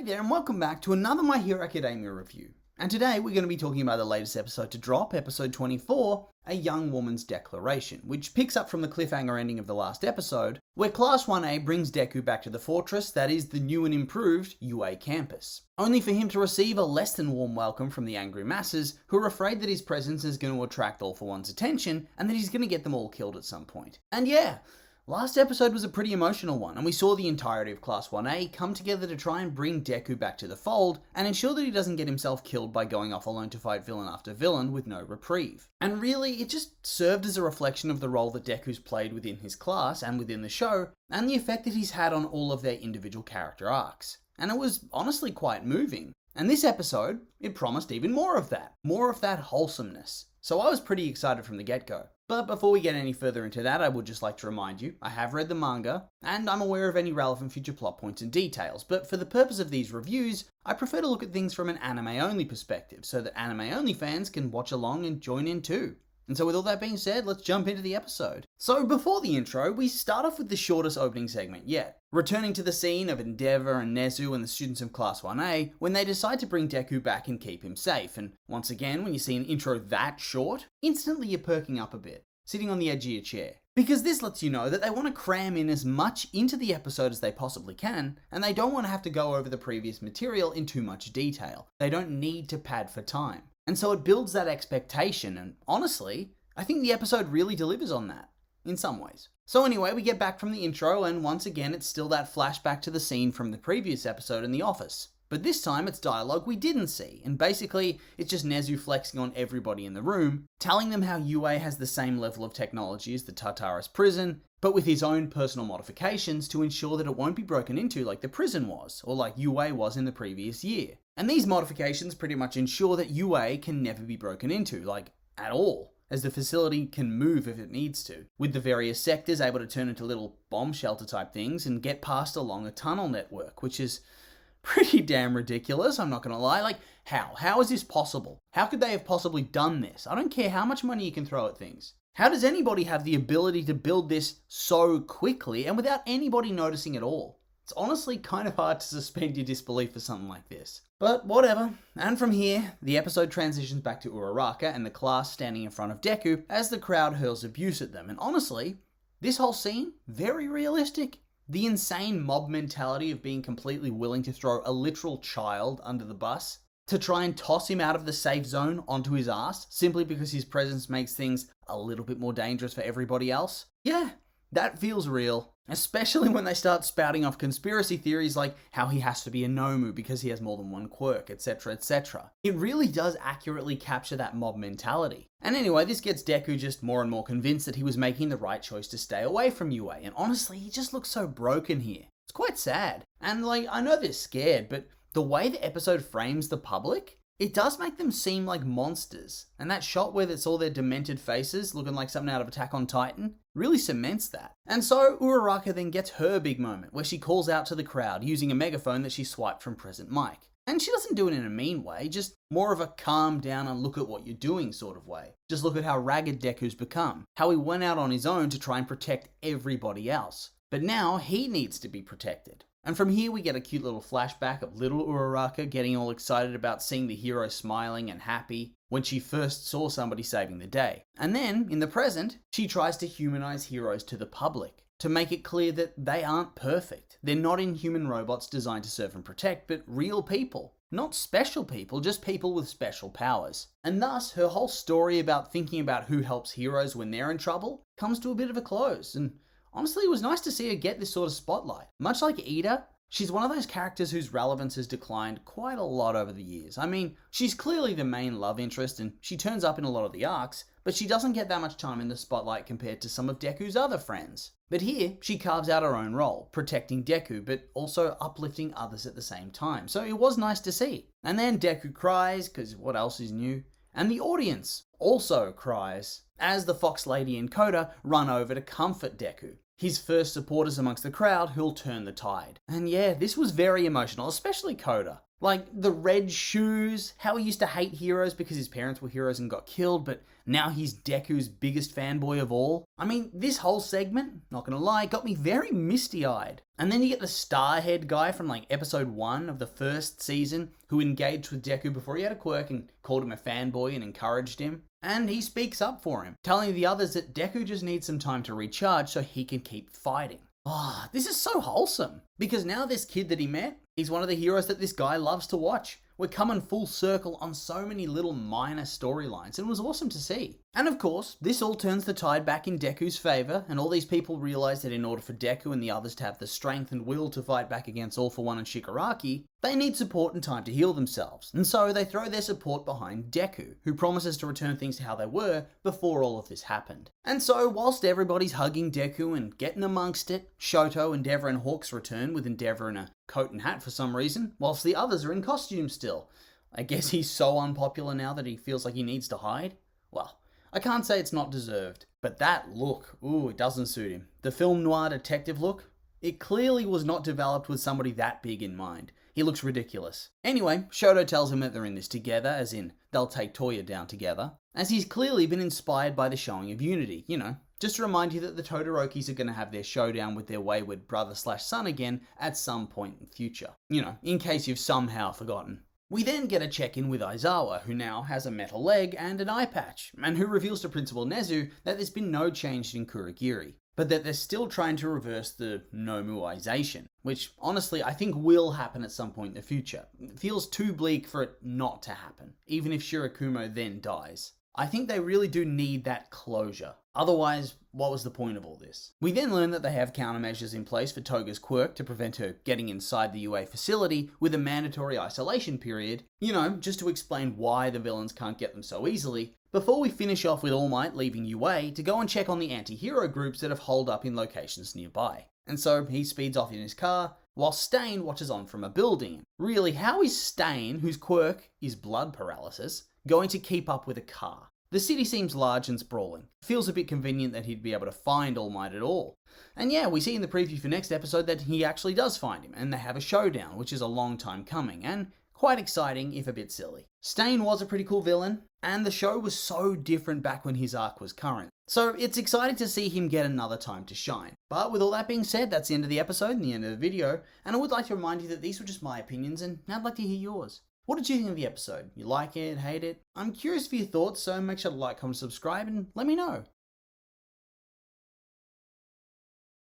Hey there and welcome back to another My Hero Academia review. And today we're going to be talking about the latest episode to drop, episode 24, A Young Woman's Declaration, which picks up from the cliffhanger ending of the last episode, where Class 1A brings Deku back to the fortress that is the new and improved UA campus, only for him to receive a less than warm welcome from the angry masses, who are afraid that his presence is going to attract All For One's attention and that he's going to get them all killed at some point. And yeah, last episode was a pretty emotional one, and we saw the entirety of Class 1A come together to try and bring Deku back to the fold and ensure that he doesn't get himself killed by going off alone to fight villain after villain with no reprieve. And really, it just served as a reflection of the role that Deku's played within his class and within the show, and the effect that he's had on all of their individual character arcs. And it was honestly quite moving. And this episode, it promised even more of that wholesomeness. So I was pretty excited from the get-go. But before we get any further into that, I would just like to remind you, I have read the manga, and I'm aware of any relevant future plot points and details, but for the purpose of these reviews, I prefer to look at things from an anime-only perspective, so that anime-only fans can watch along and join in too. And so with all that being said, let's jump into the episode. So before the intro, we start off with the shortest opening segment yet, returning to the scene of Endeavor and Nezu and the students of Class 1A when they decide to bring Deku back and keep him safe. And once again, when you see an intro that short, instantly you're perking up a bit, sitting on the edge of your chair. Because this lets you know that they want to cram in as much into the episode as they possibly can, and they don't want to have to go over the previous material in too much detail. They don't need to pad for time. And so it builds that expectation, and honestly, I think the episode really delivers on that, in some ways. So anyway, we get back from the intro, and once again it's still that flashback to the scene from the previous episode in the office. But this time it's dialogue we didn't see, and basically it's just Nezu flexing on everybody in the room, telling them how UA has the same level of technology as the Tartarus prison, but with his own personal modifications to ensure that it won't be broken into like the prison was, or like UA was in the previous year. And these modifications pretty much ensure that UA can never be broken into, like, at all, as the facility can move if it needs to, with the various sectors able to turn into little bomb shelter type things and get past along a tunnel network, which is pretty damn ridiculous, I'm not gonna lie. Like, how? How is this possible? How could they have possibly done this? I don't care how much money you can throw at things. How does anybody have the ability to build this so quickly and without anybody noticing at all? It's honestly kind of hard to suspend your disbelief for something like this. But whatever. And from here, the episode transitions back to Uraraka and the class standing in front of Deku as the crowd hurls abuse at them. And honestly, this whole scene, very realistic. The insane mob mentality of being completely willing to throw a literal child under the bus, to try and toss him out of the safe zone onto his ass, simply because his presence makes things a little bit more dangerous for everybody else. Yeah, that feels real. Especially when they start spouting off conspiracy theories like how he has to be a Nomu because he has more than one quirk, etc, etc. It really does accurately capture that mob mentality. And anyway, this gets Deku just more and more convinced that he was making the right choice to stay away from UA, and honestly, he just looks so broken here. It's quite sad. And like, I know they're scared, but the way the episode frames the public, it does make them seem like monsters. And that shot where it's all their demented faces looking like something out of Attack on Titan really cements that. And so Uraraka then gets her big moment where she calls out to the crowd using a megaphone that she swiped from Present Mike. And she doesn't do it in a mean way, just more of a calm down and look at what you're doing sort of way. Just look at how ragged Deku's become, how he went out on his own to try and protect everybody else. But now he needs to be protected. And from here we get a cute little flashback of little Uraraka getting all excited about seeing the hero smiling and happy when she first saw somebody saving the day. And then, in the present, she tries to humanize heroes to the public, to make it clear that they aren't perfect. They're not inhuman robots designed to serve and protect, but real people. Not special people, just people with special powers. And thus, her whole story about thinking about who helps heroes when they're in trouble comes to a bit of a close. And honestly, it was nice to see her get this sort of spotlight. Much like Ida, she's one of those characters whose relevance has declined quite a lot over the years. I mean, she's clearly the main love interest and she turns up in a lot of the arcs, but she doesn't get that much time in the spotlight compared to some of Deku's other friends. But here, she carves out her own role, protecting Deku, but also uplifting others at the same time. So it was nice to see. And then Deku cries, because what else is new? And the audience also cries, as the Fox Lady and Koda run over to comfort Deku, his first supporters amongst the crowd who'll turn the tide. And yeah, this was very emotional, especially Koda. Like the red shoes, how he used to hate heroes because his parents were heroes and got killed, but now he's Deku's biggest fanboy of all. I mean, this whole segment, not gonna lie, got me very misty-eyed. And then you get the Starhead guy from like episode 1 of the first season who engaged with Deku before he had a quirk and called him a fanboy and encouraged him. And he speaks up for him, telling the others that Deku just needs some time to recharge so he can keep fighting. Ah, this is so wholesome. Because now this kid that he met, he's one of the heroes that this guy loves to watch. We're coming full circle on so many little minor storylines, and it was awesome to see. And of course, this all turns the tide back in Deku's favour, and all these people realise that in order for Deku and the others to have the strength and will to fight back against All For One and Shigaraki, they need support and time to heal themselves. And so they throw their support behind Deku, who promises to return things to how they were before all of this happened. And so, whilst everybody's hugging Deku and getting amongst it, Shoto, Endeavour and Hawks return with Endeavour in a coat and hat for some reason, whilst the others are in costume still. I guess he's so unpopular now that he feels like he needs to hide? Well, I can't say it's not deserved, but that look, ooh, it doesn't suit him. The film noir detective look, it clearly was not developed with somebody that big in mind. He looks ridiculous. Anyway, Shoto tells him that they're in this together, as in, they'll take Toya down together, as he's clearly been inspired by the showing of unity, just to remind you that the Todorokis are going to have their showdown with their wayward brother/son again at some point in the future. In case you've somehow forgotten. We then get a check-in with Aizawa, who now has a metal leg and an eye patch, and who reveals to Principal Nezu that there's been no change in Kurogiri, but that they're still trying to reverse the Nomuization, which honestly I think will happen at some point in the future. It feels too bleak for it not to happen, even if Shirakumo then dies. I think they really do need that closure. Otherwise, what was the point of all this? We then learn that they have countermeasures in place for Toga's quirk to prevent her getting inside the UA facility with a mandatory isolation period, just to explain why the villains can't get them so easily, before we finish off with All Might leaving UA to go and check on the anti-hero groups that have holed up in locations nearby. And so he speeds off in his car, while Stain watches on from a building. Really, how is Stain, whose quirk is blood paralysis, going to keep up with a car? The city seems large and sprawling. Feels a bit convenient that he'd be able to find All Might at all. And yeah, we see in the preview for next episode that he actually does find him, and they have a showdown, which is a long time coming, and quite exciting, if a bit silly. Stain was a pretty cool villain, and the show was so different back when his arc was current. So it's exciting to see him get another time to shine. But with all that being said, that's the end of the episode and the end of the video, and I would like to remind you that these were just my opinions, and I'd like to hear yours. What did you think of the episode? You like it, hate it? I'm curious for your thoughts, so make sure to like, comment, subscribe, and let me know.